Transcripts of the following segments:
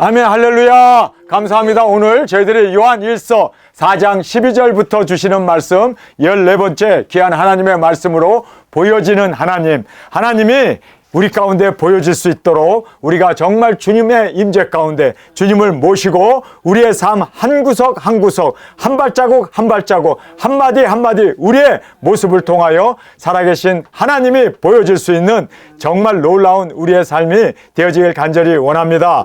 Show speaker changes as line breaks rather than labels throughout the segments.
아멘, 할렐루야. 감사합니다. 오늘 저희들이 요한 1서 4장 12절부터 주시는 말씀 14번째 귀한 하나님의 말씀으로 보여지는 하나님. 하나님이 우리 가운데 보여질 수 있도록 우리가 정말 주님의 임재 가운데 주님을 모시고 우리의 삶 한 구석 한 구석, 한 발자국 한 발자국, 한마디 한마디 우리의 모습을 통하여 살아계신 하나님이 보여질 수 있는 정말 놀라운 우리의 삶이 되어지길 간절히 원합니다.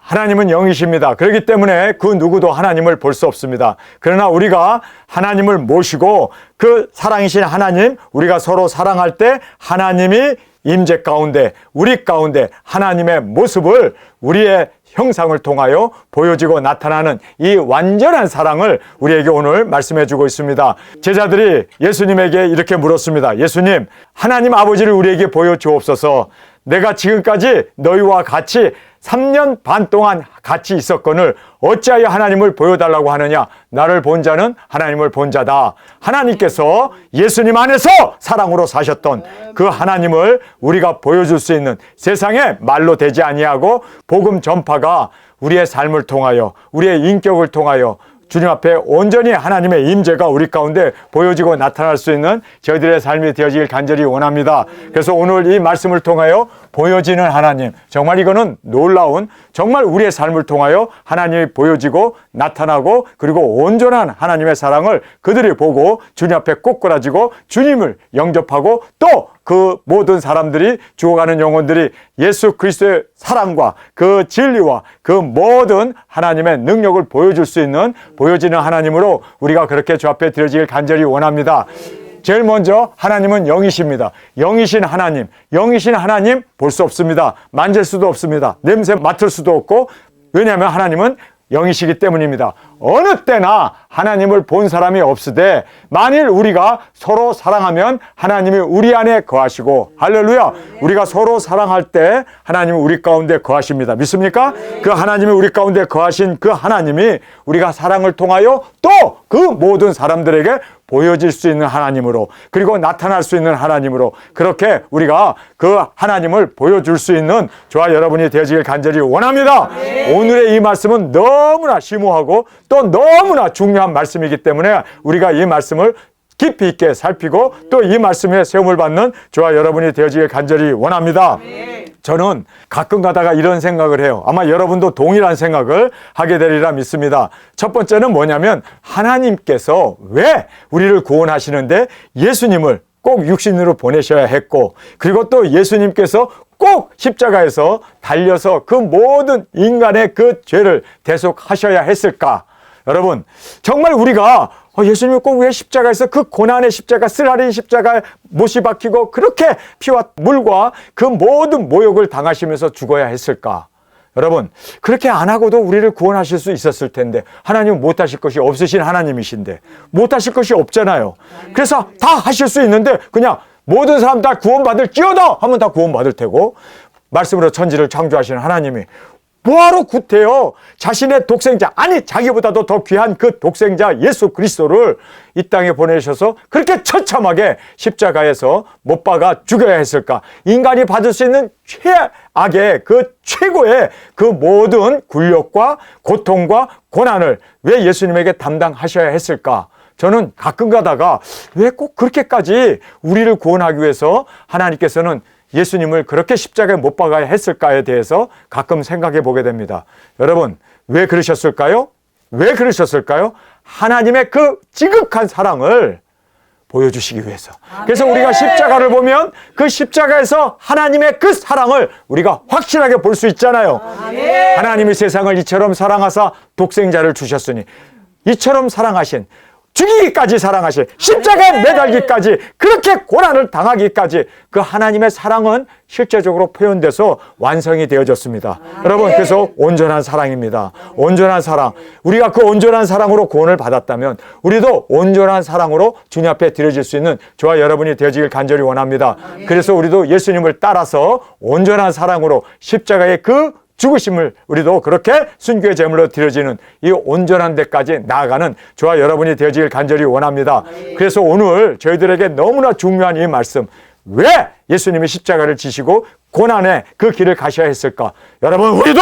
하나님은 영이십니다. 그렇기 때문에 그 누구도 하나님을 볼 수 없습니다. 그러나 우리가 하나님을 모시고 그 사랑이신 하나님, 우리가 서로 사랑할 때 하나님이 임재 가운데, 우리 가운데 하나님의 모습을 우리의 형상을 통하여 보여지고 나타나는 이 완전한 사랑을 우리에게 오늘 말씀해 주고 있습니다. 제자들이 예수님에게 이렇게 물었습니다. 예수님, 하나님 아버지를 우리에게 보여주옵소서. 내가 지금까지 너희와 같이 3년 반 동안 같이 있었거늘 어찌하여 하나님을 보여달라고 하느냐? 나를 본 자는 하나님을 본 자다. 하나님께서 예수님 안에서 사랑으로 사셨던 그 하나님을 우리가 보여줄 수 있는, 세상에 말로 되지 아니하고 복음 전파가 우리의 삶을 통하여, 우리의 인격을 통하여 주님 앞에 온전히 하나님의 임재가 우리 가운데 보여지고 나타날 수 있는 저희들의 삶이 되어지길 간절히 원합니다. 그래서 오늘 이 말씀을 통하여 보여지는 하나님, 정말 이거는 놀라운, 정말 우리의 삶을 통하여 하나님이 보여지고 나타나고 그리고 온전한 하나님의 사랑을 그들이 보고 주님 앞에 꼬꾸라지고 주님을 영접하고 또 그 모든 사람들이 죽어가는 영혼들이 예수 그리스도의 사랑과 그 진리와 그 모든 하나님의 능력을 보여줄 수 있는 보여지는 하나님으로 우리가 그렇게 주 앞에 드려지길 간절히 원합니다. 제일 먼저 하나님은 영이십니다. 영이신 하나님, 영이신 하나님 볼 수 없습니다. 만질 수도 없습니다. 냄새 맡을 수도 없고, 왜냐하면 하나님은 영이시기 때문입니다. 어느 때나 하나님을 본 사람이 없으되 만일 우리가 서로 사랑하면 하나님이 우리 안에 거하시고, 할렐루야, 우리가 서로 사랑할 때 하나님이 우리 가운데 거하십니다. 믿습니까? 그 하나님이 우리 가운데 거하신 그 하나님이 우리가 사랑을 통하여 또 그 모든 사람들에게 보여질 수 있는 하나님으로, 그리고 나타날 수 있는 하나님으로, 그렇게 우리가 그 하나님을 보여줄 수 있는 저와 여러분이 되어지길 간절히 원합니다. 오늘의 이 말씀은 너무나 심오하고 또 너무나 중요한 말씀이기 때문에 우리가 이 말씀을 깊이 있게 살피고 또 이 말씀에 세움을 받는 저와 여러분이 되어지길 간절히 원합니다. 저는 가끔 가다가 이런 생각을 해요. 아마 여러분도 동일한 생각을 하게 되리라 믿습니다. 첫 번째는 뭐냐면, 하나님께서 왜 우리를 구원하시는데 예수님을 꼭 육신으로 보내셔야 했고, 그리고 또 예수님께서 꼭 십자가에서 달려서 그 모든 인간의 그 죄를 대속하셔야 했을까? 여러분, 정말 우리가 예수님이 꼭 왜 십자가에서 그 고난의 십자가, 쓰라린 십자가에 못이 박히고 그렇게 피와 물과 그 모든 모욕을 당하시면서 죽어야 했을까? 여러분, 그렇게 안 하고도 우리를 구원하실 수 있었을 텐데, 하나님은 못하실 것이 없으신 하나님이신데 못하실 것이 없잖아요. 그래서 다 하실 수 있는데 그냥 모든 사람 다 구원받을지어다 하면 다 구원받을 테고, 말씀으로 천지를 창조하시는 하나님이 뭐하러 구태여 자신의 독생자, 아니 자기보다도 더 귀한 그 독생자 예수 그리스도를 이 땅에 보내셔서 그렇게 처참하게 십자가에서 못 박아 죽여야 했을까? 인간이 받을 수 있는 최악의 그 최고의 그 모든 굴욕과 고통과 고난을 왜 예수님에게 담당하셔야 했을까? 저는 가끔 가다가 왜 꼭 그렇게까지 우리를 구원하기 위해서 하나님께서는 예수님을 그렇게 십자가에 못 박아야 했을까에 대해서 가끔 생각해 보게 됩니다. 여러분, 왜 그러셨을까요? 왜 그러셨을까요? 하나님의 그 지극한 사랑을 보여주시기 위해서. 그래서 우리가 십자가를 보면 그 십자가에서 하나님의 그 사랑을 우리가 확실하게 볼 수 있잖아요. 하나님이 세상을 이처럼 사랑하사 독생자를 주셨으니, 이처럼 사랑하신, 죽이기까지 사랑하신, 십자가에 매달기까지, 그렇게 고난을 당하기까지 그 하나님의 사랑은 실제적으로 표현돼서 완성이 되어졌습니다. 여러분, 그래서 온전한 사랑입니다. 온전한 사랑. 우리가 그 온전한 사랑으로 구원을 받았다면 우리도 온전한 사랑으로 주님 앞에 드려질 수 있는 저와 여러분이 되어지길 간절히 원합니다. 그래서 우리도 예수님을 따라서 온전한 사랑으로 십자가의 그 죽으심을 우리도 그렇게 순교의 제물로 드려지는 이 온전한 데까지 나아가는 저와 여러분이 되어지길 간절히 원합니다. 그래서 오늘 저희들에게 너무나 중요한 이 말씀, 왜 예수님이 십자가를 지시고 고난의 그 길을 가셔야 했을까? 여러분, 우리도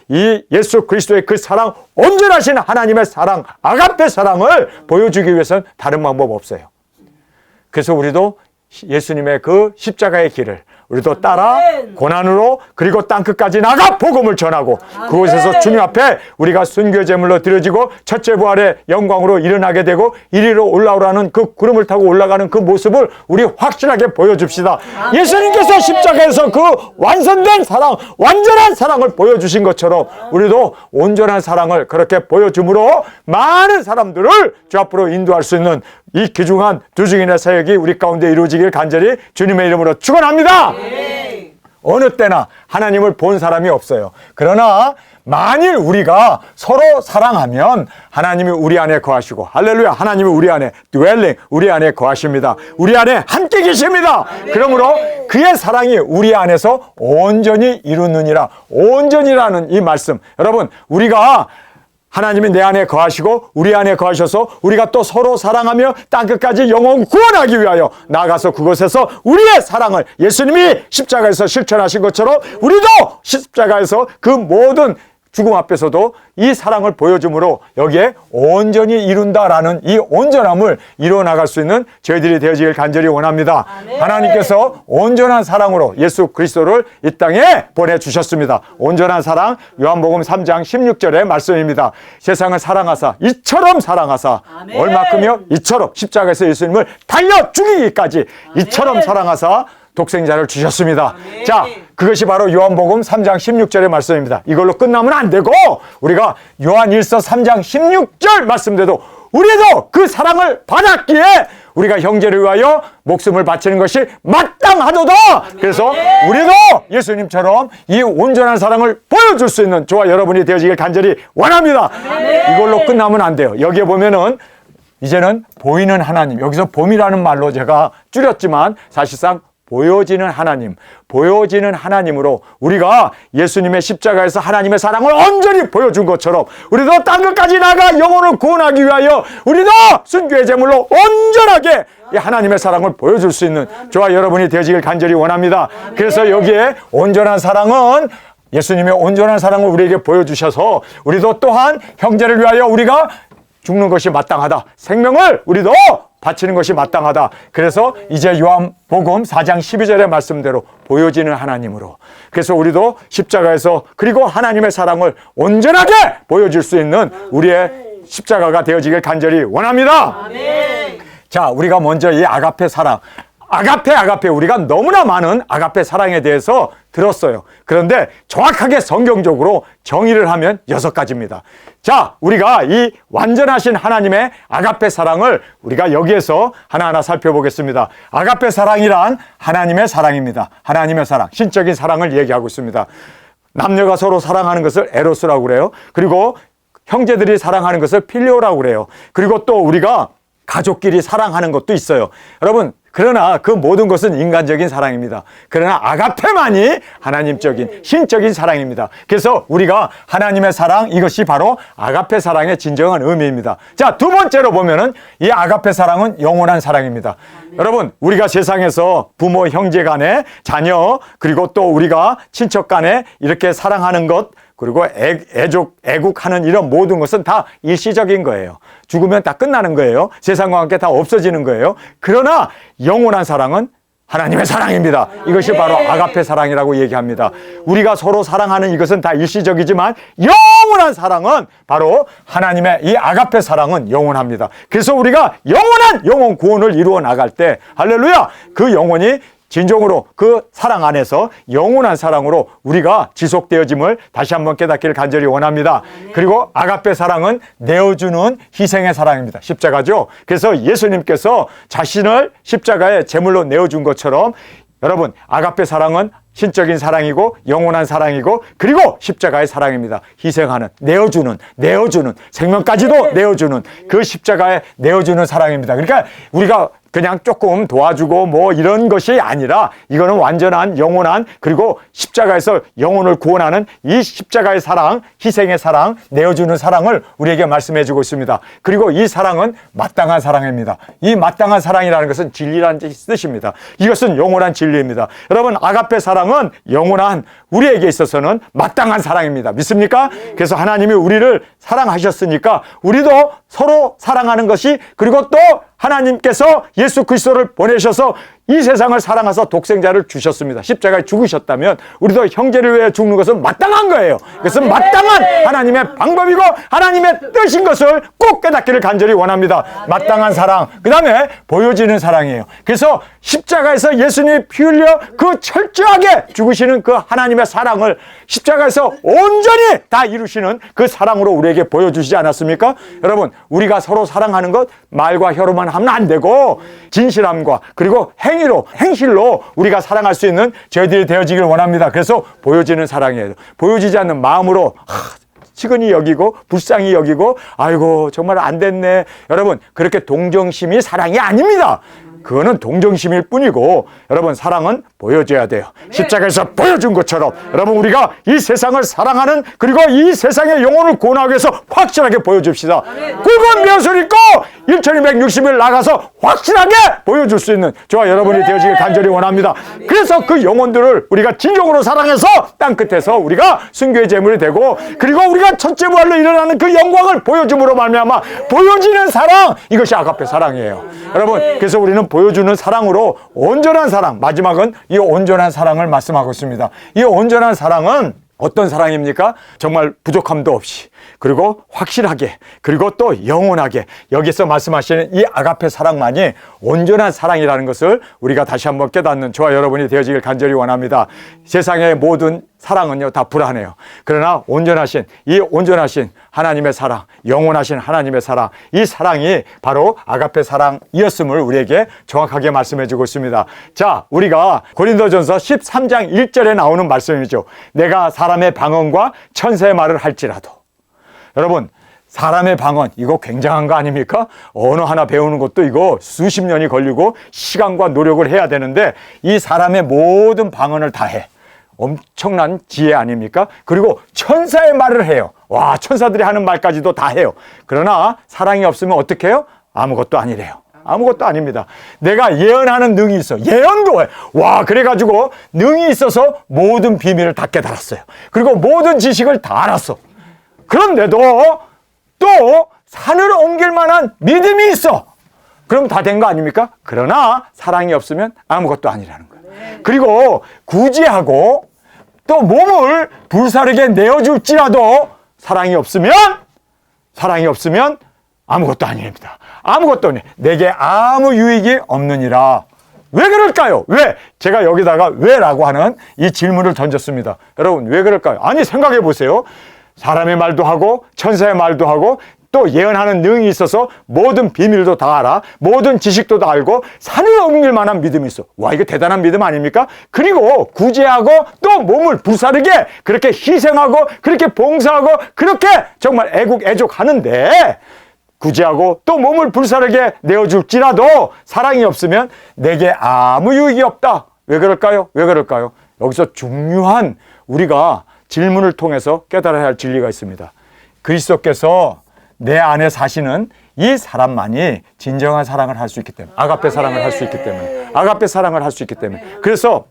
이 예수 그리스도의 그 사랑, 온전하신 하나님의 사랑, 아가페 사랑을 보여주기 위해서는 다른 방법 없어요. 그래서 우리도 예수님의 그 십자가의 길을 우리도 따라 고난으로 그리고 땅끝까지 나가 복음을 전하고 그곳에서 주님 앞에 우리가 순교 제물로 드려지고 첫째 부활의 영광으로 일어나게 되고 이리로 올라오라는 그 구름을 타고 올라가는 그 모습을 우리 확실하게 보여줍시다. 예수님께서 십자가에서 그 완성된 사랑, 완전한 사랑을 보여주신 것처럼 우리도 온전한 사랑을 그렇게 보여줌으로 많은 사람들을 주 앞으로 인도할 수 있는 이 귀중한 두 증인의 사역이 우리 가운데 이루어지길 간절히 주님의 이름으로 축원합니다. 어느 때나 하나님을 본 사람이 없어요. 그러나 만일 우리가 서로 사랑하면 하나님이 우리 안에 거하시고, 할렐루야, 하나님이 우리 안에 dwelling, 우리 안에 거하십니다. 우리 안에 함께 계십니다. 그러므로 그의 사랑이 우리 안에서 온전히 이루느니라. 온전이라는 이 말씀, 여러분, 우리가 하나님이 내 안에 거하시고 우리 안에 거하셔서 우리가 또 서로 사랑하며 땅끝까지 영혼 구원하기 위하여 나아가서 그곳에서 우리의 사랑을 예수님이 십자가에서 실천하신 것처럼 우리도 십자가에서 그 모든 죽음 앞에서도 이 사랑을 보여줌으로 여기에 온전히 이룬다라는 이 온전함을 이루어 나갈 수 있는 저희들이 되어지길 간절히 원합니다. 아멘. 하나님께서 온전한 사랑으로 예수 그리스도를 이 땅에 보내주셨습니다. 온전한 사랑, 요한복음 3장 16절의 말씀입니다. 세상을 사랑하사 이처럼 사랑하사, 아멘. 얼마큼요? 이처럼 십자가에서 예수님을 달려 죽이기까지 이처럼 사랑하사 독생자를 주셨습니다. 아멘. 자, 그것이 바로 요한복음 3장 16절의 말씀입니다. 이걸로 끝나면 안 되고 우리가 요한 1서 3장 16절 말씀대로 우리도 그 사랑을 받았기에 우리가 형제를 위하여 목숨을 바치는 것이 마땅하도다. 그래서 우리도 예수님처럼 이 온전한 사랑을 보여줄 수 있는 저와 여러분이 되어지길 간절히 원합니다. 이걸로 끝나면 안 돼요. 여기에 보면은 이제는 보이는 하나님, 여기서 봄이라는 말로 제가 줄였지만 사실상 보여지는 하나님, 보여지는 하나님으로 우리가 예수님의 십자가에서 하나님의 사랑을 온전히 보여준 것처럼 우리도 땅끝까지 나가 영혼을 구원하기 위하여 우리도 순교의 제물로 온전하게 이 하나님의 사랑을 보여줄 수 있는 저와 여러분이 되어지길 간절히 원합니다. 그래서 여기에 온전한 사랑은 예수님의 온전한 사랑을 우리에게 보여주셔서 우리도 또한 형제를 위하여 우리가 죽는 것이 마땅하다. 생명을 우리도 바치는 것이 마땅하다. 그래서 이제 요한복음 4장 12절의 말씀대로 보여지는 하나님으로, 그래서 우리도 십자가에서 그리고 하나님의 사랑을 온전하게 보여줄 수 있는 우리의 십자가가 되어지길 간절히 원합니다. 아멘. 자, 우리가 먼저 이 아가페 사랑, 아가페 우리가 너무나 많은 아가페 사랑에 대해서 들었어요. 그런데 정확하게 성경적으로 정의를 하면 6가지입니다. 자, 우리가 이 완전하신 하나님의 아가페 사랑을 우리가 여기에서 하나하나 살펴보겠습니다. 아가페 사랑이란 하나님의 사랑입니다. 하나님의 사랑, 신적인 사랑을 얘기하고 있습니다. 남녀가 서로 사랑하는 것을 에로스라고 그래요. 그리고 형제들이 사랑하는 것을 필리오라고 그래요. 그리고 또 우리가 가족끼리 사랑하는 것도 있어요. 여러분, 그러나 그 모든 것은 인간적인 사랑입니다. 그러나 아가페만이 하나님적인 신적인 사랑입니다. 그래서 우리가 하나님의 사랑, 이것이 바로 아가페 사랑의 진정한 의미입니다. 자, 두 번째로 보면은 이 아가페 사랑은 영원한 사랑입니다. 여러분, 우리가 세상에서 부모, 형제 간에, 자녀, 그리고 또 우리가 친척 간에 이렇게 사랑하는 것, 그리고 애국하는 이런 모든 것은 다 일시적인 거예요. 죽으면 다 끝나는 거예요. 세상과 함께 다 없어지는 거예요. 그러나 영원한 사랑은 하나님의 사랑입니다. 이것이 바로 아가페 사랑이라고 얘기합니다. 우리가 서로 사랑하는 이것은 다 일시적이지만 영원한 사랑은 바로 하나님의 이 아가페 사랑은 영원합니다. 그래서 우리가 영원한 영혼 구원을 이루어 나갈 때, 할렐루야, 그 영혼이 진정으로 그 사랑 안에서 영원한 사랑으로 우리가 지속되어짐을 다시 한번 깨닫기를 간절히 원합니다. 그리고 아가페 사랑은 내어주는 희생의 사랑입니다. 십자가죠. 그래서 예수님께서 자신을 십자가에 제물로 내어준 것처럼 여러분, 아가페 사랑은 신적인 사랑이고 영원한 사랑이고 그리고 십자가의 사랑입니다. 희생하는, 내어주는 생명까지도 내어주는 그 십자가에 내어주는 사랑입니다. 그러니까 우리가 그냥 조금 도와주고 뭐 이런 것이 아니라 이거는 완전한 영원한, 그리고 십자가에서 영혼을 구원하는 이 십자가의 사랑, 희생의 사랑, 내어주는 사랑을 우리에게 말씀해 주고 있습니다. 그리고 이 사랑은 마땅한 사랑입니다. 이 마땅한 사랑이라는 것은 진리라는 뜻입니다. 이것은 영원한 진리입니다. 여러분, 아가페 사랑은 영원한, 우리에게 있어서는 마땅한 사랑입니다. 믿습니까? 그래서 하나님이 우리를 사랑하셨으니까 우리도 서로 사랑하는 것이, 그리고 또 하나님께서 예수 그리스도를 보내셔서 이 세상을 사랑하사 독생자를 주셨습니다. 십자가에 죽으셨다면 우리도 형제를 위해 죽는 것은 마땅한 거예요. 그것은 마땅한 하나님의 방법이고 하나님의 뜻인 것을 꼭 깨닫기를 간절히 원합니다. 마땅한 사랑, 그 다음에 보여지는 사랑이에요. 그래서 십자가에서 예수님이 피 흘려 그 철저하게 죽으시는 그 하나님의 사랑을 십자가에서 온전히 다 이루시는 그 사랑으로 우리에게 보여주시지 않았습니까? 여러분, 우리가 서로 사랑하는 것 말과 혀로만 하면 안 되고 진실함과 그리고 행실로 우리가 사랑할 수 있는 저희들이 되어지길 원합니다. 그래서 보여지는 사랑이에요. 보여지지 않는 마음으로 측은히 여기고 불쌍히 여기고 아이고 정말 안 됐네. 여러분, 그렇게 동정심이 사랑이 아닙니다. 그거는 동정심일 뿐이고, 여러분, 사랑은 보여줘야 돼요. 십자가에서 보여준 것처럼 여러분, 우리가 이 세상을 사랑하는, 그리고 이 세상의 영혼을 구원하기 위해서 확실하게 보여줍시다. 굵은 벼슬 입고 1260일 나가서 확실하게 보여줄 수 있는 저와 여러분이 되어지길 간절히 원합니다. 그래서 그 영혼들을 우리가 진정으로 사랑해서 땅끝에서 우리가 순교의 제물이 되고, 그리고 우리가 첫째 부활로 일어나는 그 영광을 보여줌으로 말미암아 보여지는 사랑, 이것이 아가페 사랑이에요. 여러분, 그래서 우리는 보여주는 사랑으로 온전한 사랑, 마지막은 이 온전한 사랑을 말씀하고 있습니다. 이 온전한 사랑은 어떤 사랑입니까? 정말 부족함도 없이, 그리고 확실하게, 그리고 또 영원하게, 여기서 말씀하시는 이 아가페 사랑만이 온전한 사랑이라는 것을 우리가 다시 한번 깨닫는 저와 여러분이 되어지길 간절히 원합니다. 세상의 모든 사랑은요 다 불안해요. 그러나 온전하신, 이 온전하신 하나님의 사랑, 영원하신 하나님의 사랑, 이 사랑이 바로 아가페 사랑이었음을 우리에게 정확하게 말씀해 주고 있습니다. 자, 우리가 고린도전서 13장 1절에 나오는 말씀이죠. 내가 사람의 방언과 천사의 말을 할지라도. 여러분, 사람의 방언, 이거 굉장한 거 아닙니까? 언어 하나 배우는 것도 이거 수십 년이 걸리고 시간과 노력을 해야 되는데, 이 사람의 모든 방언을 다 해. 엄청난 지혜 아닙니까? 그리고 천사의 말을 해요. 와, 천사들이 하는 말까지도 다 해요. 그러나 사랑이 없으면 어떻게 해요? 아무것도 아니래요. 아무것도 아닙니다. 내가 예언하는 능이 있어. 예언도 해. 와, 그래가지고 능이 있어서 모든 비밀을 다 깨달았어요. 그리고 모든 지식을 다 알았어. 그런데도 또 산을 옮길 만한 믿음이 있어. 그럼 다 된 거 아닙니까? 그러나 사랑이 없으면 아무것도 아니라는 거예요. 그리고 구제하고 또 몸을 불사르게 내어줄지라도 사랑이 없으면 아무것도 아닙니다. 아무것도 아니에요. 내게 아무 유익이 없느니라. 왜 그럴까요? 왜? 제가 여기다가 왜라고 하는 이 질문을 던졌습니다. 여러분, 왜 그럴까요? 아니, 생각해 보세요. 사람의 말도 하고 천사의 말도 하고 또 예언하는 능이 있어서 모든 비밀도 다 알아, 모든 지식도 다 알고 산을 옮길 만한 믿음이 있어. 와, 이거 대단한 믿음 아닙니까? 그리고 구제하고 또 몸을 불사르게 그렇게 희생하고 그렇게 봉사하고 그렇게 정말 애족하는데, 구제하고 또 몸을 불사르게 내어줄지라도 사랑이 없으면 내게 아무 유익이 없다. 왜 그럴까요? 왜 그럴까요? 여기서 중요한 우리가 질문을 통해서 깨달아야 할 진리가 있습니다. 그리스도께서 내 안에 사시는 이 사람만이 진정한 사랑을 할 수 있기 때문에, 아가페 사랑을 할 수 있기 때문에, 아가페 사랑을 할 수 있기 때문에. 그래서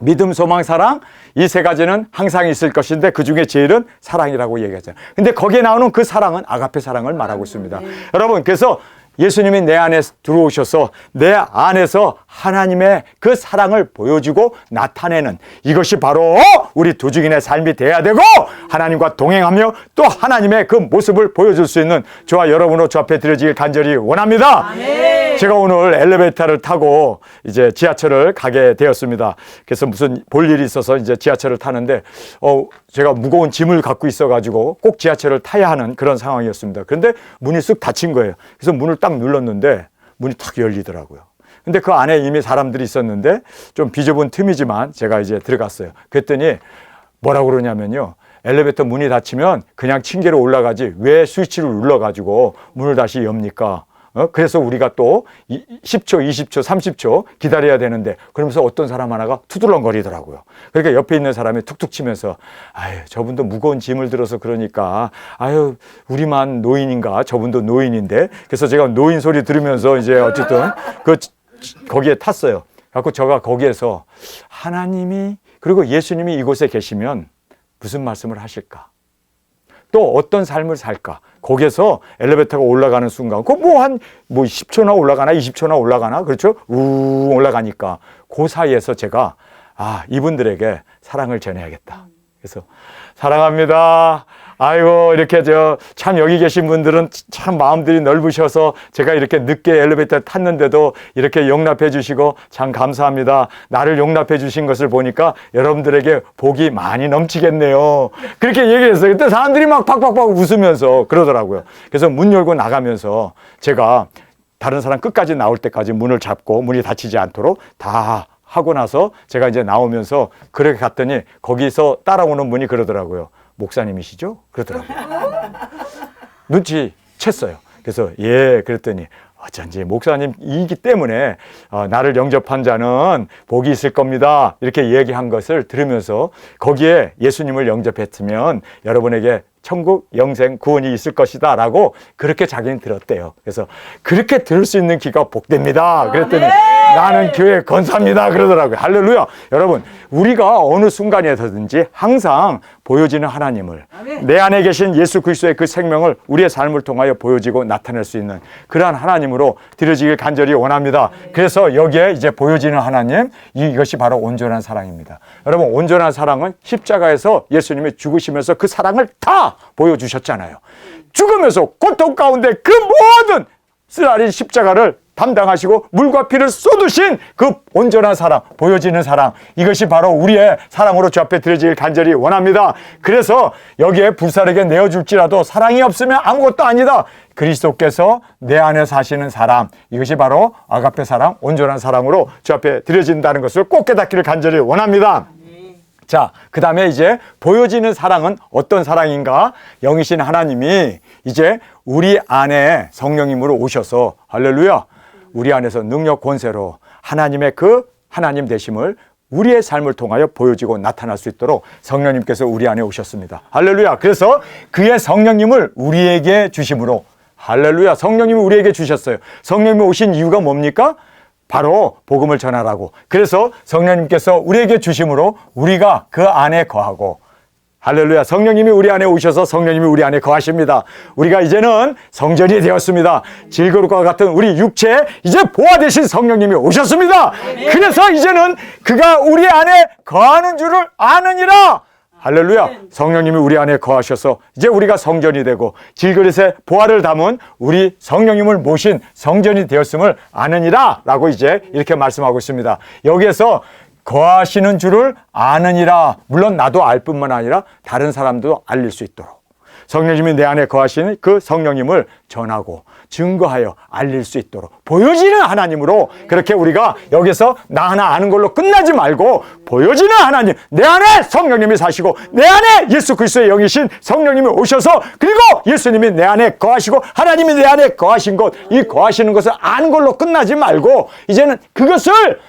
믿음, 소망, 사랑, 이 세 가지는 항상 있을 것인데 그 중에 제일은 사랑이라고 얘기하잖아요. 근데 거기에 나오는 그 사랑은 아가페 사랑을 말하고 있습니다. 여러분, 그래서 예수님이 내 안에 들어오셔서 내 안에서 하나님의 그 사랑을 보여주고 나타내는, 이것이 바로 우리 두중인의 삶이 돼야 되고, 하나님과 동행하며 또 하나님의 그 모습을 보여줄 수 있는 저와 여러분으로 저 앞에 드려지길 간절히 원합니다. 제가 오늘 엘리베이터를 타고 이제 지하철을 가게 되었습니다. 그래서 무슨 볼 일이 있어서 이제 지하철을 타는데 제가 무거운 짐을 갖고 있어가지고 꼭 지하철을 타야 하는 그런 상황이었습니다. 그런데 문이 쓱 닫힌 거예요. 그래서 문을 딱 눌렀는데 문이 탁 열리더라고요. 근데 그 안에 이미 사람들이 있었는데 좀 비좁은 틈이지만 제가 이제 들어갔어요. 그랬더니 뭐라고 그러냐면요, 엘리베이터 문이 닫히면 그냥 층계로 올라가지 왜 스위치를 눌러가지고 문을 다시 엽니까? 그래서 우리가 또 10초, 20초, 30초 기다려야 되는데 그러면서 어떤 사람 하나가 투덜렁거리더라고요. 그러니까 옆에 있는 사람이 툭툭 치면서 아유, 저분도 무거운 짐을 들어서 그러니까 아유, 우리만 노인인가? 저분도 노인인데. 그래서 제가 노인 소리 들으면서 이제 어쨌든 거기에 탔어요. 그래서 제가 거기에서 하나님이 그리고 예수님이 이곳에 계시면 무슨 말씀을 하실까? 또 어떤 삶을 살까? 거기에서 엘리베이터가 올라가는 순간, 그 한 10초나 올라가나 20초나 올라가나 그렇죠? 우 올라가니까 그 사이에서 제가 이분들에게 사랑을 전해야겠다. 그래서 사랑합니다. 아이고 이렇게 참 여기 계신 분들은 참 마음들이 넓으셔서 제가 이렇게 늦게 엘리베이터에 탔는데도 이렇게 용납해 주시고 참 감사합니다. 나를 용납해 주신 것을 보니까 여러분들에게 복이 많이 넘치겠네요. 그렇게 얘기했어요. 그때 사람들이 막 팍팍팍 웃으면서 그러더라고요. 그래서 문 열고 나가면서 제가 다른 사람 끝까지 나올 때까지 문을 잡고 문이 닫히지 않도록 다 하고 나서 제가 이제 나오면서 그렇게 갔더니 거기서 따라오는 분이 그러더라고요. 목사님이시죠? 그러더라고요. 눈치 챘어요. 그래서 예, 그랬더니 어쩐지 목사님이기 때문에 나를 영접한 자는 복이 있을 겁니다. 이렇게 얘기한 것을 들으면서 거기에 예수님을 영접했으면 여러분에게 천국 영생 구원이 있을 것이다 라고 그렇게 자기는 들었대요. 그래서 그렇게 들을 수 있는 귀가 복됩니다. 그랬더니 나는 교회 건사입니다 그러더라고요. 할렐루야. 여러분, 우리가 어느 순간에서든지 항상 보여지는 하나님을, 내 안에 계신 예수 그리스도의 그 생명을 우리의 삶을 통하여 보여지고 나타낼 수 있는 그러한 하나님으로 드려지길 간절히 원합니다. 그래서 여기에 이제 보여지는 하나님, 이것이 바로 온전한 사랑입니다. 여러분, 온전한 사랑은 십자가에서 예수님이 죽으시면서 그 사랑을 다 보여주셨잖아요. 죽으면서 고통 가운데 그 모든 쓰라린 십자가를 담당하시고 물과 피를 쏟으신 그 온전한 사랑, 보여지는 사랑, 이것이 바로 우리의 사랑으로 주 앞에 드려지길 간절히 원합니다. 그래서 여기에 불사르게 내어줄지라도 사랑이 없으면 아무것도 아니다. 그리스도께서 내 안에 사시는 사랑, 이것이 바로 아가페 사랑, 온전한 사랑으로 주 앞에 드려진다는 것을 꼭 깨닫기를 간절히 원합니다. 자, 그 다음에 이제 보여지는 사랑은 어떤 사랑인가? 영이신 하나님이 이제 우리 안에 성령님으로 오셔서, 할렐루야, 우리 안에서 능력 권세로 하나님의 그 하나님 되심을 우리의 삶을 통하여 보여지고 나타날 수 있도록 성령님께서 우리 안에 오셨습니다. 할렐루야. 그래서 그의 성령님을 우리에게 주심으로, 할렐루야, 성령님이 우리에게 주셨어요. 성령님이 오신 이유가 뭡니까? 바로 복음을 전하라고. 그래서 성령님께서 우리에게 주심으로 우리가 그 안에 거하고, 할렐루야, 성령님이 우리 안에 오셔서 성령님이 우리 안에 거하십니다. 우리가 이제는 성전이 되었습니다. 질그릇과 같은 우리 육체에 이제 보화 되신 성령님이 오셨습니다. 그래서 이제는 그가 우리 안에 거하는 줄을 아느니라. 할렐루야, 성령님이 우리 안에 거하셔서 이제 우리가 성전이 되고 질그릇에 보화를 담은 우리 성령님을 모신 성전이 되었음을 아느니라 라고 이제 이렇게 말씀하고 있습니다. 여기에서 거하시는 줄을 아느니라, 물론 나도 알 뿐만 아니라 다른 사람도 알릴 수 있도록 성령님이 내 안에 거하시는 그 성령님을 전하고 증거하여 알릴 수 있도록 보여지는 하나님으로, 그렇게 우리가 여기서 나 하나 아는 걸로 끝나지 말고 보여지는 하나님, 내 안에 성령님이 사시고 내 안에 예수 그리스도의 영이신 성령님이 오셔서, 그리고 예수님이 내 안에 거하시고 하나님이 내 안에 거하신 것, 이 거하시는 것을 아는 걸로 끝나지 말고 이제는 그것을,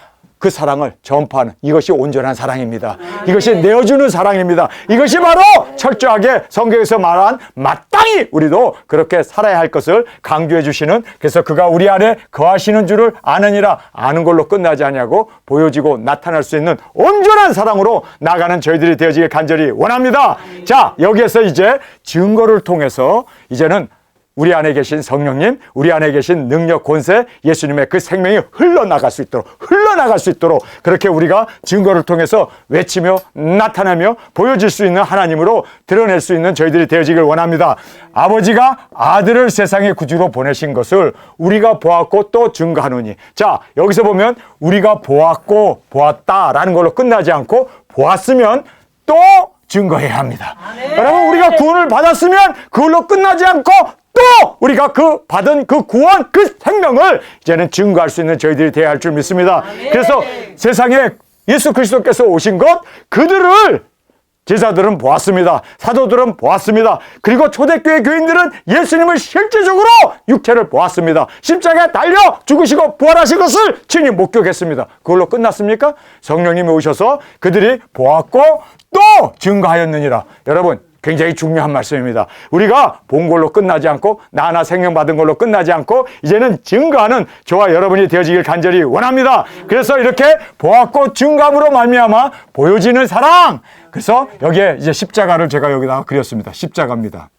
그 사랑을 전파하는, 이것이 온전한 사랑입니다. 이것이 내어주는 사랑입니다. 이것이 바로 철저하게 성경에서 말한 마땅히 우리도 그렇게 살아야 할 것을 강조해 주시는, 그래서 그가 우리 안에 거하시는 줄을 아느니라, 아는 걸로 끝나지 아니하고 보여지고 나타날 수 있는 온전한 사랑으로 나가는 저희들이 되어지길 간절히 원합니다. 자, 여기에서 이제 증거를 통해서 이제는 우리 안에 계신 성령님, 우리 안에 계신 능력, 권세, 예수님의 그 생명이 흘러나갈 수 있도록 그렇게 우리가 증거를 통해서 외치며 나타내며 보여질 수 있는 하나님으로 드러낼 수 있는 저희들이 되어지길 원합니다. 아버지가 아들을 세상의 구주로 보내신 것을 우리가 보았고 또 증거하노니. 자, 여기서 보면 우리가 보았고 보았다라는 걸로 끝나지 않고 보았으면 또 증거해야 합니다. 여러분, 우리가 구원을 받았으면 그걸로 끝나지 않고 또 우리가 그 받은 그 구원, 그 생명을 이제는 증거할 수 있는 저희들이 되어야 할 줄 믿습니다. 그래서 세상에 예수 그리스도께서 오신 것, 그들을 제자들은 보았습니다. 사도들은 보았습니다. 그리고 초대교회 교인들은 예수님을 실제적으로 육체를 보았습니다. 십자가에 달려 죽으시고 부활하신 것을 친히 목격했습니다. 그걸로 끝났습니까? 성령님이 오셔서 그들이 보았고 또 증거하였느니라. 여러분, 굉장히 중요한 말씀입니다. 우리가 본 걸로 끝나지 않고 나 하나 생명 받은 걸로 끝나지 않고 이제는 증거하는 저와 여러분이 되어지길 간절히 원합니다. 그래서 이렇게 보았고 증거함으로 말미암아 보여지는 사랑. 그래서 여기에 이제 십자가를 제가 여기다가 그렸습니다. 십자가입니다.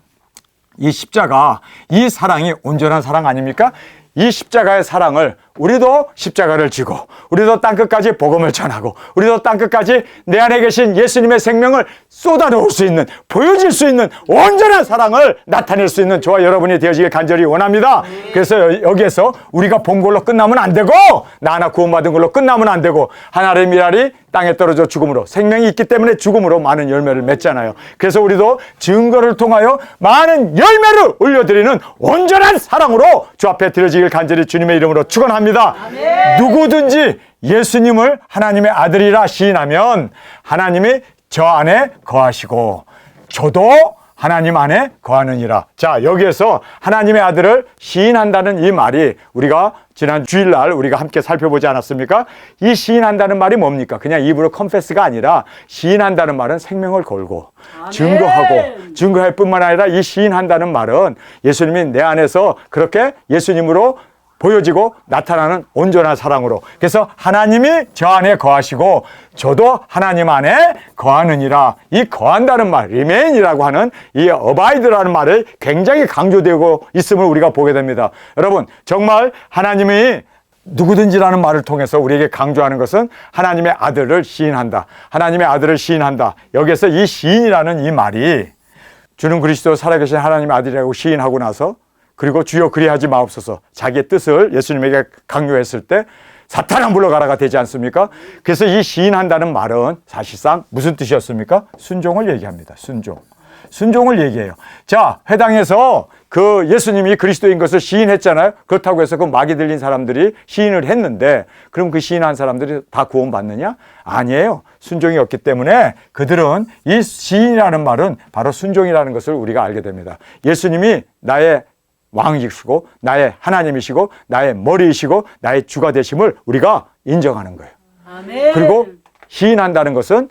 이 십자가, 이 사랑이 온전한 사랑 아닙니까? 이 십자가의 사랑을 우리도 십자가를 지고 우리도 땅끝까지 복음을 전하고 우리도 땅끝까지 내 안에 계신 예수님의 생명을 쏟아놓을 수 있는, 보여질 수 있는 온전한 사랑을 나타낼 수 있는 저와 여러분이 되어지길 간절히 원합니다. 그래서 여기에서 우리가 본 걸로 끝나면 안 되고 나 하나 구원받은 걸로 끝나면 안 되고 하나의 미랄이 땅에 떨어져 죽음으로, 생명이 있기 때문에 죽음으로 많은 열매를 맺잖아요. 그래서 우리도 증거를 통하여 많은 열매를 올려드리는 온전한 사랑으로 주 앞에 드려지길 간절히 주님의 이름으로 축원합니다. 아멘. 누구든지 예수님을 하나님의 아들이라 시인하면 하나님이 저 안에 거하시고 저도 하나님 안에 거하느니라. 자, 여기에서 하나님의 아들을 시인한다는 이 말이 우리가 지난 주일날 우리가 함께 살펴보지 않았습니까? 이 시인한다는 말이 뭡니까? 그냥 입으로 컨페스가 아니라 시인한다는 말은 생명을 걸고 증거하고 증거할 뿐만 아니라 이 시인한다는 말은 예수님이 내 안에서 그렇게 예수님으로 보여지고 나타나는 온전한 사랑으로. 그래서 하나님이 저 안에 거하시고 저도 하나님 안에 거하느니라. 이 거한다는 말, remain이라고 하는 이 abide라는 말을 굉장히 강조되고 있음을 우리가 보게 됩니다. 여러분, 정말 하나님이 누구든지라는 말을 통해서 우리에게 강조하는 것은 하나님의 아들을 시인한다. 하나님의 아들을 시인한다. 여기에서 이 시인이라는 이 말이 주는 그리스도 살아계신 하나님의 아들이라고 시인하고 나서 그리고 주여 그리하지 마옵소서 자기의 뜻을 예수님에게 강요했을 때 사탄아 물러가라가 되지 않습니까? 그래서 이 시인한다는 말은 사실상 무슨 뜻이었습니까? 순종을 얘기합니다. 순종을 얘기해요. 자, 회당에서 그 예수님이 그리스도인 것을 시인했잖아요. 그렇다고 해서 그 마귀 들린 사람들이 시인을 했는데 그럼 그 시인한 사람들이 다 구원받느냐? 아니에요. 순종이 없기 때문에 그들은 이 시인이라는 말은 바로 순종이라는 것을 우리가 알게 됩니다. 예수님이 나의 왕이시고 나의 하나님이시고 나의 머리이시고 나의 주가 되심을 우리가 인정하는 거예요. 아멘. 그리고 시인한다는 것은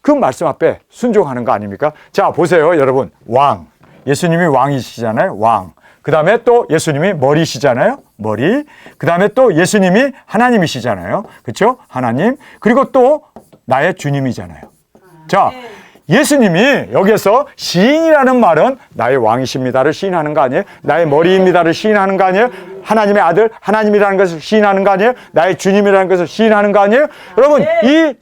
그 말씀 앞에 순종하는 거 아닙니까? 자, 보세요, 여러분. 왕. 예수님이 왕이시잖아요. 왕. 그 다음에 또 예수님이 머리시잖아요. 머리. 그 다음에 또 예수님이 하나님이시잖아요. 그렇죠? 하나님. 그리고 또 나의 주님이잖아요. 자, 예수님이 여기에서 시인이라는 말은 나의 왕이십니다를 시인하는 거 아니에요? 나의 머리입니다를 시인하는 거 아니에요? 하나님의 아들, 하나님이라는 것을 시인하는 거 아니에요? 나의 주님이라는 것을 시인하는 거 아니에요? 여러분, 이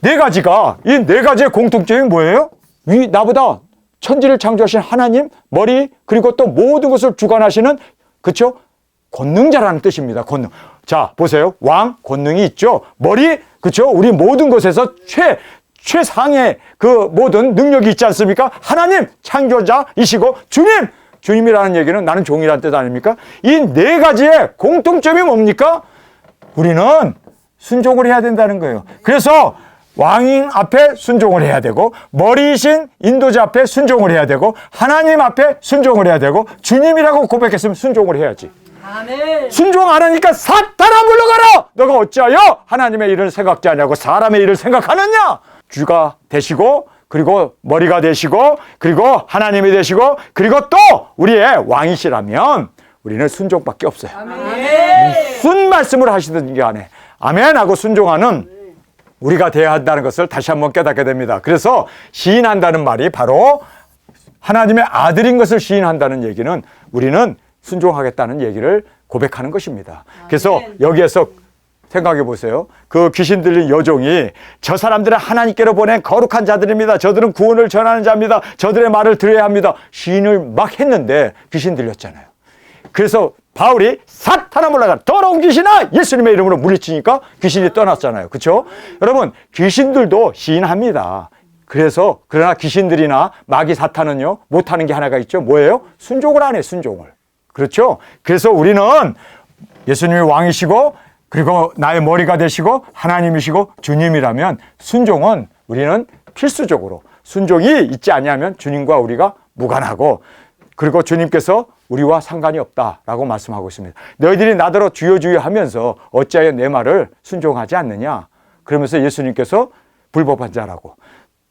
네 가지의 공통점이 뭐예요? 나보다 천지를 창조하신 하나님, 머리, 그리고 또 모든 것을 주관하시는, 그렇죠? 권능자라는 뜻입니다. 권능. 자, 보세요. 왕, 권능이 있죠. 머리, 그렇죠? 우리 모든 것에서 최상의 그 모든 능력이 있지 않습니까? 하나님, 창조자이시고 주님이라는 얘기는 나는 종이라는 뜻 아닙니까? 이 네 가지의 공통점이 뭡니까? 우리는 순종을 해야 된다는 거예요. 그래서 왕인 앞에 순종을 해야 되고 머리이신 인도자 앞에 순종을 해야 되고 하나님 앞에 순종을 해야 되고 주님이라고 고백했으면 순종을 해야지. 아멘. 순종 안 하니까 사탄아 물러가라! 너가 어찌하여 하나님의 일을 생각지 않냐고 사람의 일을 생각하느냐? 주가 되시고 그리고 머리가 되시고 그리고 하나님이 되시고 그리고 또 우리의 왕이시라면 우리는 순종밖에 없어요. 아멘. 무슨 말씀을 하시든지 간에 아멘 하고 순종하는 우리가 되어야 한다는 것을 다시 한번 깨닫게 됩니다. 그래서 시인한다는 말이 바로 하나님의 아들인 것을 시인한다는 얘기는 우리는 순종하겠다는 얘기를 고백하는 것입니다. 그래서 여기에서 생각해 보세요. 그 귀신 들린 여종이 저 사람들은 하나님께로 보낸 거룩한 자들입니다. 저들은 구원을 전하는 자입니다. 저들의 말을 들어야 합니다. 시인을 막 했는데 귀신 들렸잖아요. 그래서 바울이 사탄아 물러가라 더러운 귀신아 예수님의 이름으로 물리치니까 귀신이 떠났잖아요. 그렇죠? 여러분 귀신들도 시인합니다. 그래서 그러나 귀신들이나 마귀 사탄은요 못하는 게 하나가 있죠. 뭐예요? 순종을 안 해. 순종을. 그렇죠? 그래서 우리는 예수님이 왕이시고 그리고 나의 머리가 되시고 하나님이시고 주님이라면 순종은 우리는 필수적으로 순종이 있지 아니하면 주님과 우리가 무관하고, 그리고 주님께서 우리와 상관이 없다라고 말씀하고 있습니다. 너희들이 나더러 주여 주여 하면서 어찌하여 내 말을 순종하지 않느냐. 그러면서 예수님께서 불법한 자라고,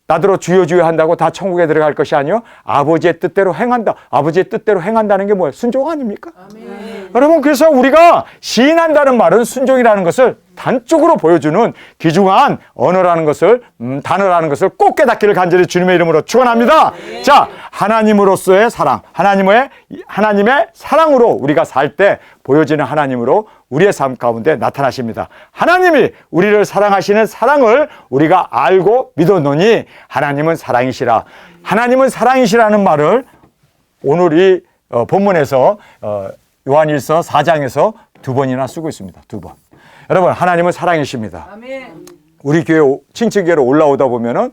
나더러 주여 주여 한다고 다 천국에 들어갈 것이 아니요 아버지의 뜻대로 행한다. 아버지의 뜻대로 행한다는 게 뭐예요? 순종 아닙니까? 아멘. 여러분, 그래서 우리가 시인한다는 말은 순종이라는 것을 단적으로 보여주는 귀중한 언어라는 것을, 단어라는 것을 꼭 깨닫기를 간절히 주님의 이름으로 축원합니다. 자, 하나님으로서의 사랑, 하나님의 사랑으로 우리가 살 때 보여지는 하나님으로 우리의 삶 가운데 나타나십니다. 하나님이 우리를 사랑하시는 사랑을 우리가 알고 믿었노니 하나님은 사랑이시라. 하나님은 사랑이시라는 말을 오늘 이 본문에서 요한일서 4장에서 2번이나 쓰고 있습니다. 2번. 여러분, 하나님은 사랑이십니다. 아멘. 우리 교회 친척교회로 올라오다 보면은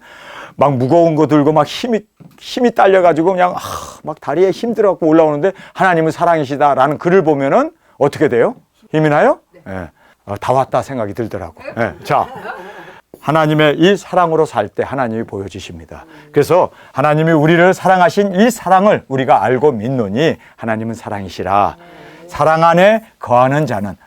막 무거운 거 들고 막 힘이 딸려가지고 그냥 막 다리에 힘들어갖고 올라오는데 하나님은 사랑이시다라는 글을 보면은 어떻게 돼요? 힘이 나요? 네. 다 왔다 생각이 들더라고. 네. 자, 하나님의 이 사랑으로 살 때 하나님이 보여주십니다. 그래서 하나님이 우리를 사랑하신 이 사랑을 우리가 알고 믿노니 하나님은 사랑이시라. 사랑 안에 거하는 자는,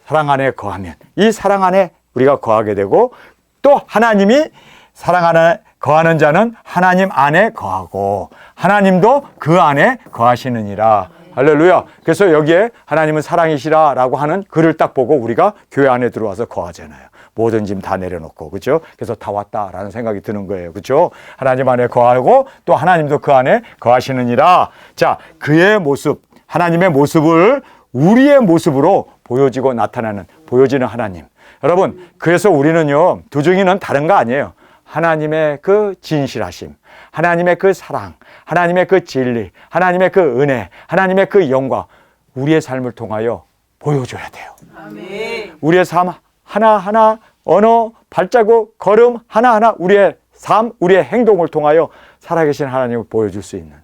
사랑 안에 거하면 이 사랑 안에 우리가 거하게 되고, 또 하나님이 사랑 안에 거하는 자는 하나님 안에 거하고 하나님도 그 안에 거하시느니라. 할렐루야. 그래서 여기에 하나님은 사랑이시라 라고 하는 글을 딱 보고 우리가 교회 안에 들어와서 거하잖아요. 모든 짐 다 내려놓고, 그렇죠? 그래서 다 왔다라는 생각이 드는 거예요. 그렇죠? 하나님 안에 거하고 또 하나님도 그 안에 거하시느니라. 자, 그의 모습, 하나님의 모습을 우리의 모습으로 보여지고 나타나는, 보여지는 하나님. 여러분, 그래서 우리는요, 두중이는 다른 거 아니에요. 하나님의 그 진실하심, 하나님의 그 사랑, 하나님의 그 진리, 하나님의 그 은혜, 하나님의 그 영광, 우리의 삶을 통하여 보여줘야 돼요. 아멘. 우리의 삶 하나하나, 언어, 발자국, 걸음 하나하나, 우리의 삶, 우리의 행동을 통하여 살아계신 하나님을 보여줄 수 있는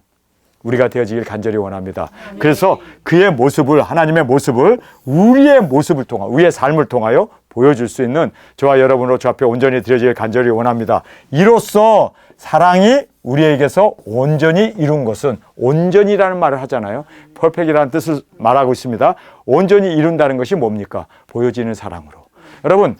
우리가 되어지길 간절히 원합니다. 그래서 그의 모습을, 하나님의 모습을 우리의 모습을 통하, 우리의 삶을 통하여 보여줄 수 있는 저와 여러분으로 주 앞에 온전히 드려지길 간절히 원합니다. 이로써 사랑이 우리에게서 온전히 이룬 것은, 온전이라는 말을 하잖아요. 퍼펙트라는 뜻을 말하고 있습니다. 온전히 이룬다는 것이 뭡니까? 보여지는 사랑으로. 여러분,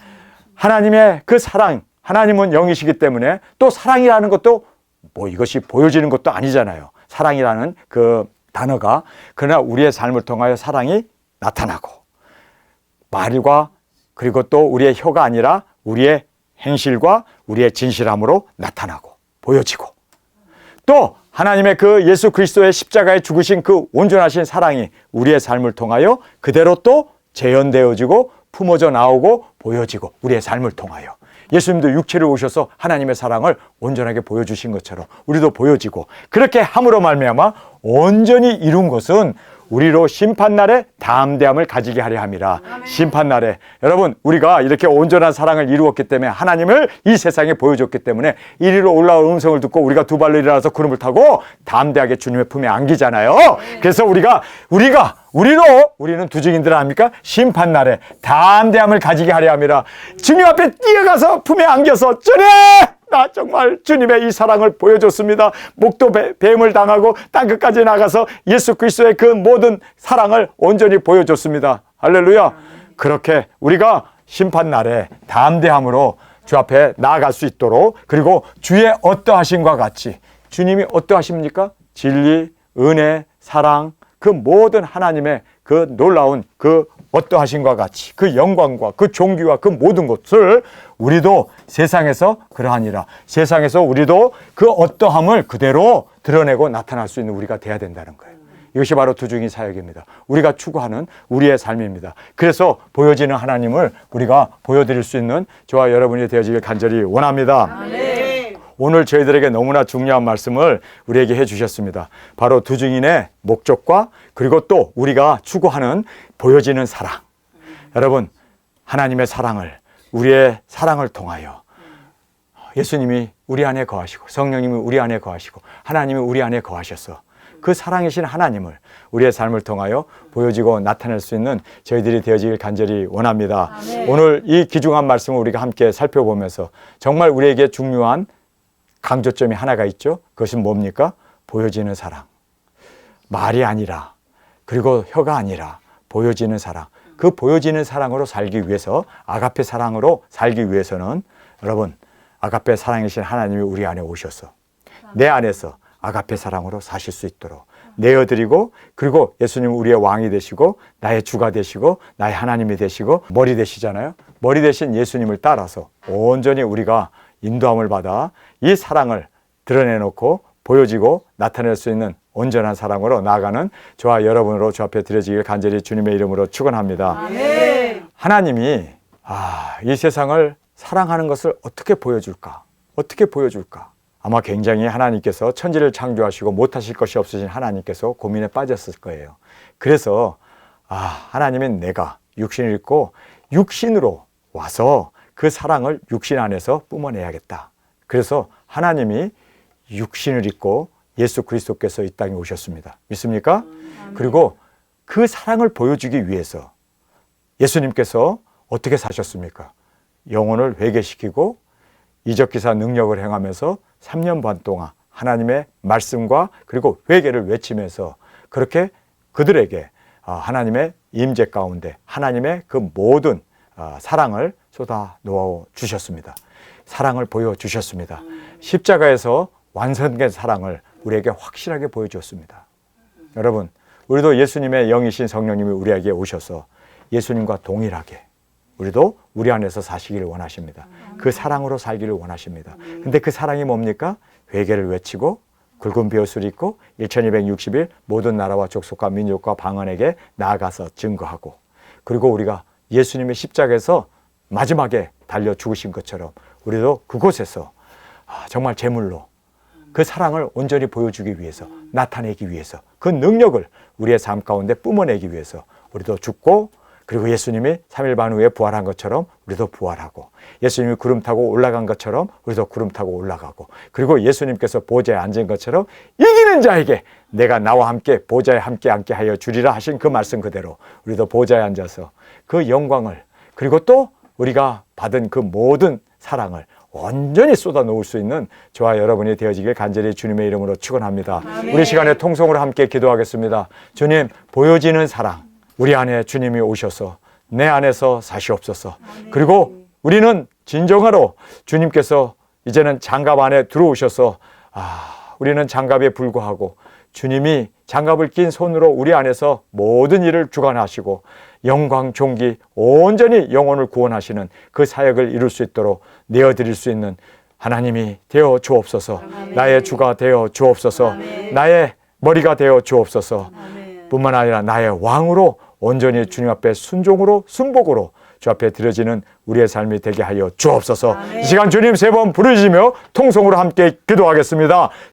하나님의 그 사랑, 하나님은 영이시기 때문에 또 사랑이라는 것도 뭐 이것이 보여지는 것도 아니잖아요. 사랑이라는 그 단어가. 그러나 우리의 삶을 통하여 사랑이 나타나고, 말과 그리고 또 우리의 혀가 아니라 우리의 행실과 우리의 진실함으로 나타나고 보여지고, 또 하나님의 그 예수 그리스도의 십자가에 죽으신 그 온전하신 사랑이 우리의 삶을 통하여 그대로 또 재현되어지고 품어져 나오고 보여지고, 우리의 삶을 통하여 예수님도 육체를 오셔서 하나님의 사랑을 온전하게 보여주신 것처럼 우리도 보여지고, 그렇게 함으로 말미암아 온전히 이룬 것은 우리로 심판날에 담대함을 가지게 하려 함이라. 아멘. 심판날에 여러분, 우리가 이렇게 온전한 사랑을 이루었기 때문에, 하나님을 이 세상에 보여줬기 때문에 이리로 올라온 음성을 듣고 우리가 두 발로 일어나서 구름을 타고 담대하게 주님의 품에 안기잖아요. 네. 그래서 우리는 두중인들 아닙니까? 심판날에 담대함을 가지게 하려 함이라. 주님 앞에 뛰어가서 품에 안겨서, 주님! 나 정말 주님의 이 사랑을 보여줬습니다. 목도 뱀을 당하고 땅끝까지 나가서 예수 그리스도의 그 모든 사랑을 온전히 보여줬습니다. 할렐루야. 그렇게 우리가 심판날에 담대함으로 주 앞에 나아갈 수 있도록, 그리고 주의 어떠하심과 같이, 주님이 어떠하십니까? 진리, 은혜, 사랑, 그 모든 하나님의 그 놀라운 그 어떠하심과 같이, 그 영광과 그 존귀와 그 모든 것을 우리도 세상에서 그러하니라. 세상에서 우리도 그 어떠함을 그대로 드러내고 나타날 수 있는 우리가 돼야 된다는 거예요. 이것이 바로 두중이 사역입니다. 우리가 추구하는 우리의 삶입니다. 그래서 보여지는 하나님을 우리가 보여드릴 수 있는 저와 여러분이 되어지길 간절히 원합니다. 아멘. 오늘 저희들에게 너무나 중요한 말씀을 우리에게 해주셨습니다. 바로 두중인의 목적과 그리고 또 우리가 추구하는 보여지는 사랑. 여러분, 하나님의 사랑을, 우리의 사랑을 통하여 예수님이 우리 안에 거하시고, 성령님이 우리 안에 거하시고, 하나님이 우리 안에 거하셔서 그 사랑이신 하나님을 우리의 삶을 통하여 보여지고 나타낼 수 있는 저희들이 되어지길 간절히 원합니다. 아멘. 오늘 이 귀중한 말씀을 우리가 함께 살펴보면서 정말 우리에게 중요한 강조점이 하나가 있죠. 그것은 뭡니까? 보여지는 사랑. 말이 아니라, 그리고 혀가 아니라 보여지는 사랑. 그 보여지는 사랑으로 살기 위해서, 아가페 사랑으로 살기 위해서는 여러분, 아가페 사랑이신 하나님이 우리 안에 오셔서 내 안에서 아가페 사랑으로 사실 수 있도록 내어드리고, 그리고 예수님 우리의 왕이 되시고 나의 주가 되시고 나의 하나님이 되시고 머리 되시잖아요. 머리 되신 예수님을 따라서 온전히 우리가 인도함을 받아 이 사랑을 드러내놓고 보여지고 나타낼 수 있는 온전한 사랑으로 나아가는 저와 여러분으로 주 앞에 드려지길 간절히 주님의 이름으로 축원합니다.
아멘.
하나님이 이 세상을 사랑하는 것을 어떻게 보여줄까? 어떻게 보여줄까? 아마 굉장히 하나님께서 천지를 창조하시고 못하실 것이 없으신 하나님께서 고민에 빠졌을 거예요. 그래서 하나님은 내가 육신을 입고 육신으로 와서 그 사랑을 육신 안에서 뿜어내야겠다. 그래서 하나님이 육신을 입고 예수 그리스도께서 이 땅에 오셨습니다. 믿습니까? 그리고 그 사랑을 보여주기 위해서 예수님께서 어떻게 사셨습니까? 영혼을 회개시키고 이적기사 능력을 행하면서 3년 반 동안 하나님의 말씀과 그리고 회개를 외치면서 그렇게 그들에게 하나님의 임재 가운데 하나님의 그 모든 사랑을 쏟아 놓아 주셨습니다. 사랑을 보여주셨습니다. 십자가에서 완성된 사랑을 우리에게 확실하게 보여주었습니다. 여러분, 우리도 예수님의 영이신 성령님이 우리에게 오셔서 예수님과 동일하게 우리도 우리 안에서 사시기를 원하십니다. 그 사랑으로 살기를 원하십니다. 근데 그 사랑이 뭡니까? 회개를 외치고 굵은 벼슬을 입고 1260일 모든 나라와 족속과 민족과 방언에게 나아가서 증거하고, 그리고 우리가 예수님의 십자가에서 마지막에 달려 죽으신 것처럼 우리도 그곳에서 정말 제물로 그 사랑을 온전히 보여주기 위해서, 나타내기 위해서, 그 능력을 우리의 삶 가운데 뿜어내기 위해서 우리도 죽고, 그리고 예수님이 3일 반 후에 부활한 것처럼 우리도 부활하고, 예수님이 구름 타고 올라간 것처럼 우리도 구름 타고 올라가고, 그리고 예수님께서 보좌에 앉은 것처럼 이기는 자에게 내가 나와 함께 보좌에 함께 앉게 하여 주리라 하신 그 말씀 그대로 우리도 보좌에 앉아서 그 영광을, 그리고 또 우리가 받은 그 모든 사랑을 온전히 쏟아 놓을 수 있는 저와 여러분이 되어지길 간절히 주님의 이름으로 축원합니다. 우리 시간에 통성으로 함께 기도하겠습니다. 주님, 보여지는 사랑, 우리 안에 주님이 오셔서 내 안에서 사시옵소서. 그리고 우리는 진정으로 주님께서 이제는 장갑 안에 들어오셔서 우리는 장갑에 불과하고 주님이 장갑을 낀 손으로 우리 안에서 모든 일을 주관하시고 영광, 존귀, 온전히 영혼을 구원하시는 그 사역을 이룰 수 있도록 내어드릴 수 있는 하나님이 되어 주옵소서.
아멘.
나의 주가 되어 주옵소서.
아멘.
나의 머리가 되어 주옵소서.
아멘.
뿐만 아니라 나의 왕으로 온전히 주님 앞에 순종으로 순복으로 주 앞에 드려지는 우리의 삶이 되게 하여 주옵소서.
아멘.
이 시간 주님 3번 부르시며 통성으로 함께 기도하겠습니다.